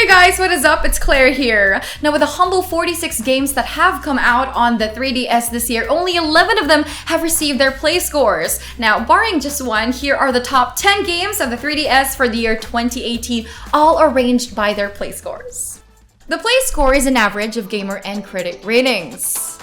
Hey guys, what is up? It's Claire here. Now with a humble 46 games that have come out on the 3DS this year, only 11 of them have received their play scores. Now barring just one, here are the top 10 games of the 3DS for the year 2018, all arranged by their play scores. The play score is an average of gamer and critic ratings.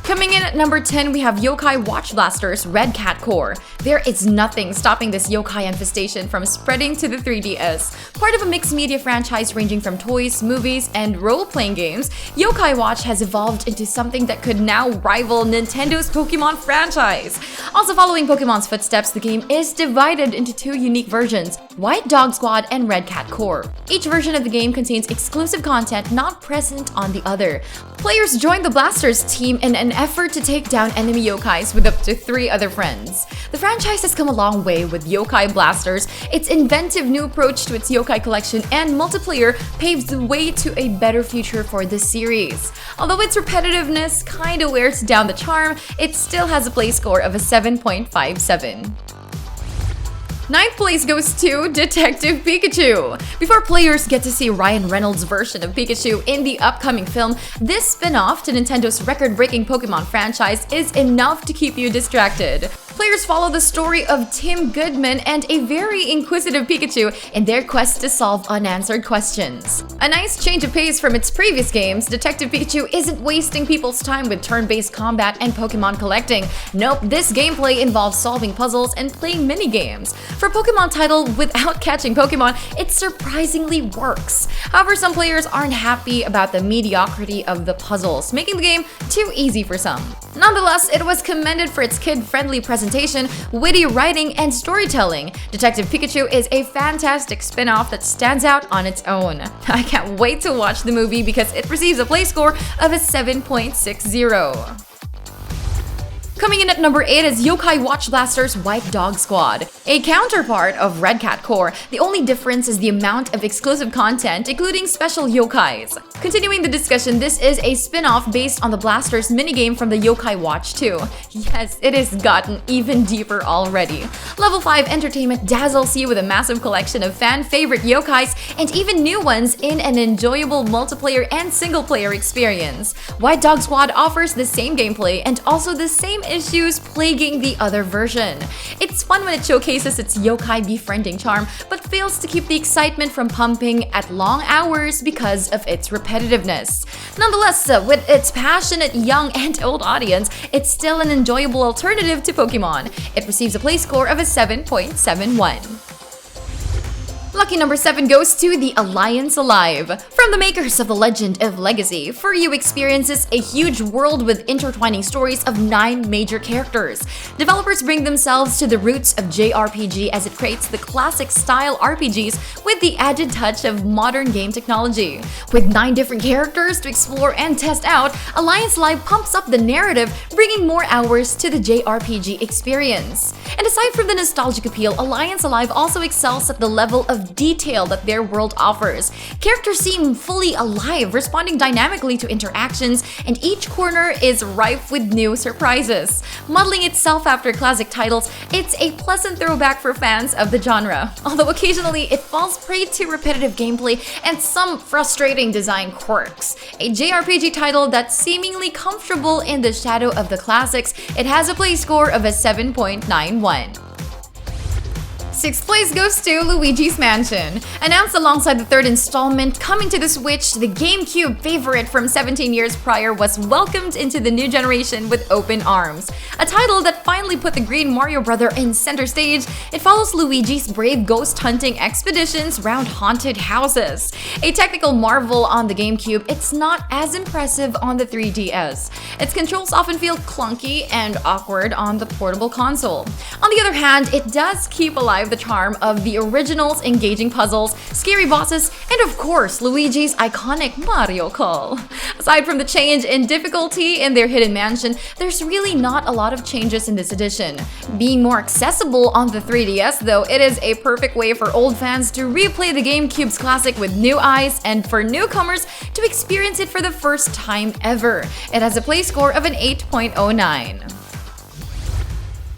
Coming in at number 10, we have Yokai Watch Blaster's Red Cat Core. There is nothing stopping this yokai infestation from spreading to the 3DS. Part of a mixed media franchise ranging from toys, movies, and role-playing games, Yokai Watch has evolved into something that could now rival Nintendo's Pokemon franchise. Also following Pokemon's footsteps, the game is divided into two unique versions, White Dog Squad and Red Cat Core. Each version of the game contains exclusive content not present on the other. Players join the Blasters team in an effort to take down enemy yokais with up to 3 other friends. The franchise has come a long way with Yokai Blasters. Its inventive new approach to its yokai collection and multiplayer paves the way to a better future for this series. Although its repetitiveness kinda wears down the charm, it still has a play score of a 7.57. Ninth place goes to Detective Pikachu. Before players get to see Ryan Reynolds' version of Pikachu in the upcoming film, this spin-off to Nintendo's record-breaking Pokemon franchise is enough to keep you distracted. Players follow the story of Tim Goodman and a very inquisitive Pikachu in their quest to solve unanswered questions. A nice change of pace from its previous games, Detective Pikachu isn't wasting people's time with turn-based combat and Pokemon collecting. Nope, this gameplay involves solving puzzles and playing mini-games. For a Pokemon title without catching Pokemon, it surprisingly works. However, some players aren't happy about the mediocrity of the puzzles, making the game too easy for some. Nonetheless, it was commended for its kid-friendly presentation, witty writing, and storytelling. Detective Pikachu is a fantastic spin-off that stands out on its own. I can't wait to watch the movie because it receives a play score of a 7.60. Coming in at number 8 is Yokai Watch Blaster's White Dog Squad, a counterpart of Red Cat Core. The only difference is the amount of exclusive content, including special yokais. Continuing the discussion, this is a spin-off based on the Blasters minigame from the Yokai Watch 2. Yes, it has gotten even deeper already. Level 5 entertainment dazzles you with a massive collection of fan-favorite yokais and even new ones in an enjoyable multiplayer and single-player experience. White Dog Squad offers the same gameplay and also the same issues plaguing the other version. It's fun when it showcases its yokai befriending charm, but fails to keep the excitement from pumping at long hours because of its repetitiveness. Nonetheless, with its passionate young and old audience, it's still an enjoyable alternative to Pokemon. It receives a play score of a 7.71. Lucky number 7 goes to The Alliance Alive. From the makers of The Legend of Legacy, For You experiences a huge world with intertwining stories of 9 major characters. Developers bring themselves to the roots of JRPG as it creates the classic style RPGs with the added touch of modern game technology. With 9 different characters to explore and test out, Alliance Alive pumps up the narrative, bringing more hours to the JRPG experience. And aside from the nostalgic appeal, Alliance Alive also excels at the level of detail that their world offers. Characters seem fully alive, responding dynamically to interactions, and each corner is rife with new surprises. Modeling itself after classic titles, it's a pleasant throwback for fans of the genre. Although occasionally it falls prey to repetitive gameplay and some frustrating design quirks. A JRPG title that's seemingly comfortable in the shadow of the classics, it has a play score of a 7.91. 6th place goes to Luigi's Mansion. Announced alongside the 3rd installment coming to the Switch, the GameCube favorite from 17 years prior was welcomed into the new generation with open arms. A title that finally put the Green Mario brother in center stage, it follows Luigi's brave ghost hunting expeditions round haunted houses. A technical marvel on the GameCube, it's not as impressive on the 3DS. Its controls often feel clunky and awkward on the portable console. On the other hand, it does keep alive the charm of the original's engaging puzzles, scary bosses, and of course, Luigi's iconic Mario call. Aside from the change in difficulty in their hidden mansion, there's really not a lot of changes in this edition. Being more accessible on the 3DS, though, it is a perfect way for old fans to replay the GameCube's classic with new eyes and for newcomers to experience it for the first time ever. It has a play score of an 8.09.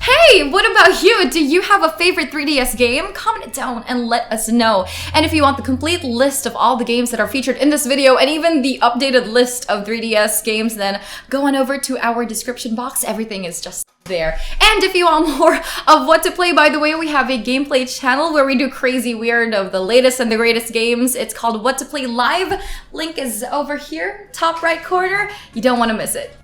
Hey, what about you? Do you have a favorite 3DS game? Comment it down and let us know. And if you want the complete list of all the games that are featured in this video and even the updated list of 3DS games, then go on over to our description box. Everything is just there. And if you want more of what to play, by the way, we have a gameplay channel where we do crazy weird of the latest and the greatest games. It's called What to Play Live. Link is over here, top right corner. You don't want to miss it.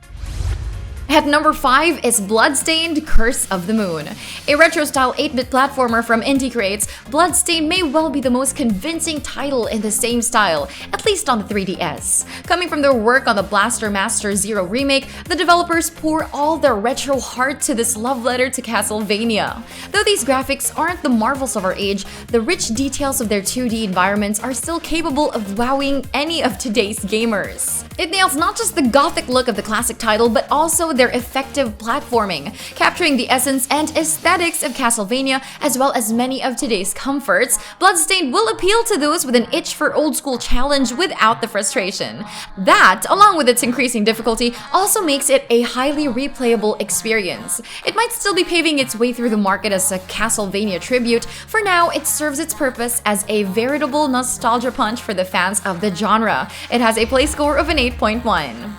At number 5 is Bloodstained Curse of the Moon. A retro-style 8-bit platformer from indie creates, Bloodstained may well be the most convincing title in the same style, at least on the 3DS. Coming from their work on the Blaster Master Zero remake, the developers pour all their retro heart to this love letter to Castlevania. Though these graphics aren't the marvels of our age, the rich details of their 2D environments are still capable of wowing any of today's gamers. It nails not just the gothic look of the classic title, but also their effective platforming, capturing the essence and aesthetics of Castlevania as well as many of today's comforts. Bloodstained will appeal to those with an itch for old-school challenge without the frustration. That, along with its increasing difficulty, also makes it a highly replayable experience. It might still be paving its way through the market as a Castlevania tribute. For now, it serves its purpose as a veritable nostalgia punch for the fans of the genre. It has a play score of an 8.1.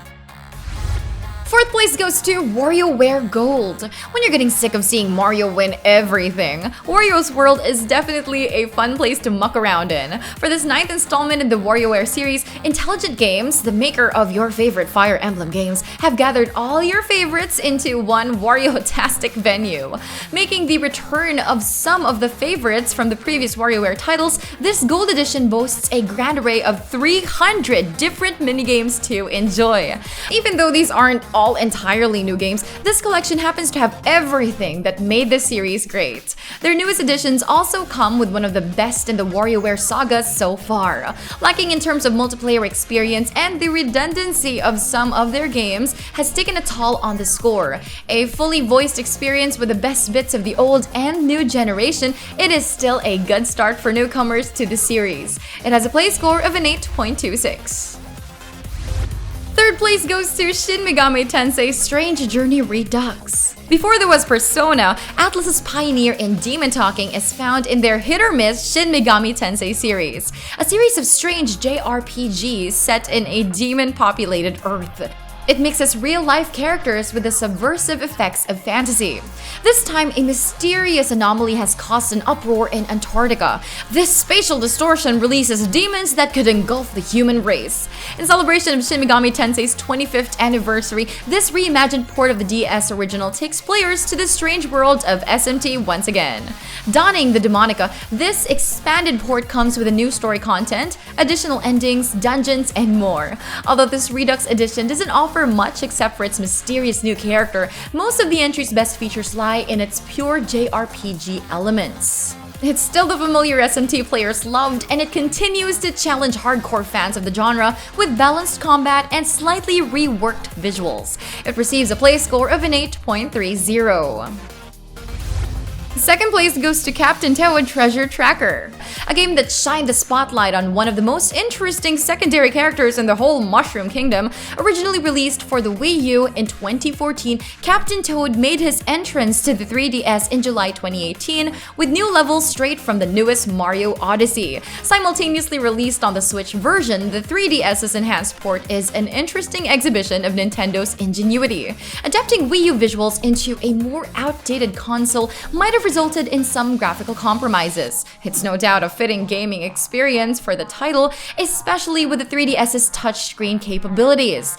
Fourth place goes to WarioWare Gold. When you're getting sick of seeing Mario win everything, Wario's World is definitely a fun place to muck around in. For this 9th installment in the WarioWare series, Intelligent Games, the maker of your favorite Fire Emblem games, have gathered all your favorites into one Wario-tastic venue. Making the return of some of the favorites from the previous WarioWare titles, this Gold Edition boasts a grand array of 300 different minigames to enjoy. Even though these aren't all entirely new games, this collection happens to have everything that made this series great. Their newest editions also come with one of the best in the WarioWare saga so far. Lacking in terms of multiplayer experience and the redundancy of some of their games has taken a toll on the score. A fully voiced experience with the best bits of the old and new generation, it is still a good start for newcomers to the series. It has a play score of an 8.26. Third place goes to Shin Megami Tensei Strange Journey Redux. Before there was Persona, Atlus's pioneer in demon talking is found in their hit-or-miss Shin Megami Tensei series, a series of strange JRPGs set in a demon-populated Earth. It mixes real-life characters with the subversive effects of fantasy. This time, a mysterious anomaly has caused an uproar in Antarctica. This spatial distortion releases demons that could engulf the human race. In celebration of Shin Megami Tensei's 25th anniversary, this reimagined port of the DS original takes players to the strange world of SMT once again. Donning the Demonica, this expanded port comes with a new story content, additional endings, dungeons, and more. Although this Redux edition doesn't offer much except for its mysterious new character, most of the entry's best features lie in its pure JRPG elements. It's still the familiar SMT players loved, and it continues to challenge hardcore fans of the genre with balanced combat and slightly reworked visuals. It receives a play score of an 8.30. Second place goes to Captain Toad Treasure Tracker, a game that shined a spotlight on one of the most interesting secondary characters in the whole Mushroom Kingdom. Originally released for the Wii U in 2014, Captain Toad made his entrance to the 3DS in July 2018 with new levels straight from the newest Mario Odyssey. Simultaneously released on the Switch version, the 3DS's enhanced port is an interesting exhibition of Nintendo's ingenuity. Adapting Wii U visuals into a more outdated console might have resulted in some graphical compromises. It's no doubt a fitting gaming experience for the title, especially with the 3DS's touchscreen capabilities.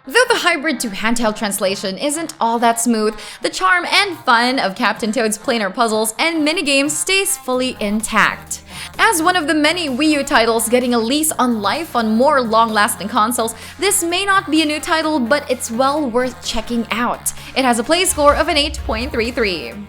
Though the hybrid to handheld translation isn't all that smooth, the charm and fun of Captain Toad's planar puzzles and minigames stays fully intact. As one of the many Wii U titles getting a lease on life on more long-lasting consoles, this may not be a new title, but it's well worth checking out. It has a play score of an 8.33.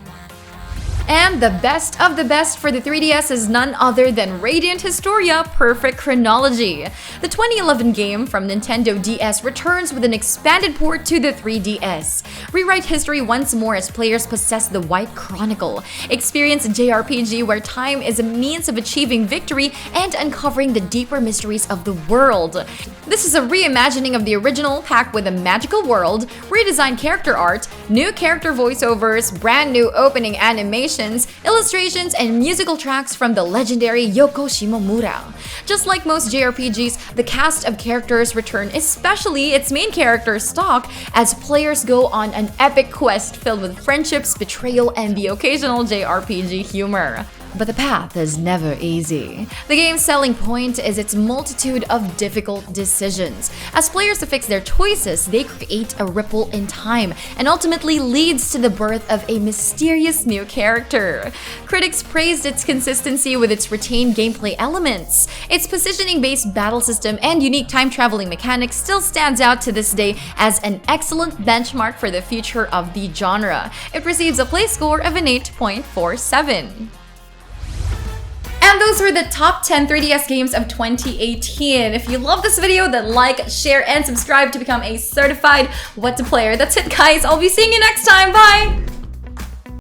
And the best of the best for the 3DS is none other than Radiant Historia Perfect Chronology. The 2011 game from Nintendo DS returns with an expanded port to the 3DS. Rewrite history once more as players possess the White Chronicle. Experience a JRPG where time is a means of achieving victory and uncovering the deeper mysteries of the world. This is a reimagining of the original, packed with a magical world, redesigned character art, new character voiceovers, brand new opening animations, illustrations, and musical tracks from the legendary Yoko Shimomura. Just like most JRPGs, the cast of characters return, especially its main character, Stock, as players go on an epic quest filled with friendships, betrayal, and the occasional JRPG humor. But the path is never easy. The game's selling point is its multitude of difficult decisions. As players affix their choices, they create a ripple in time and ultimately leads to the birth of a mysterious new character. Critics praised its consistency with its retained gameplay elements. Its positioning-based battle system and unique time-traveling mechanics still stands out to this day as an excellent benchmark for the future of the genre. It receives a play score of an 8.47. And those were the top 10 3DS games of 2018. If you love this video, then like, share, and subscribe to become a certified What to Player. That's it, guys. I'll be seeing you next time. Bye!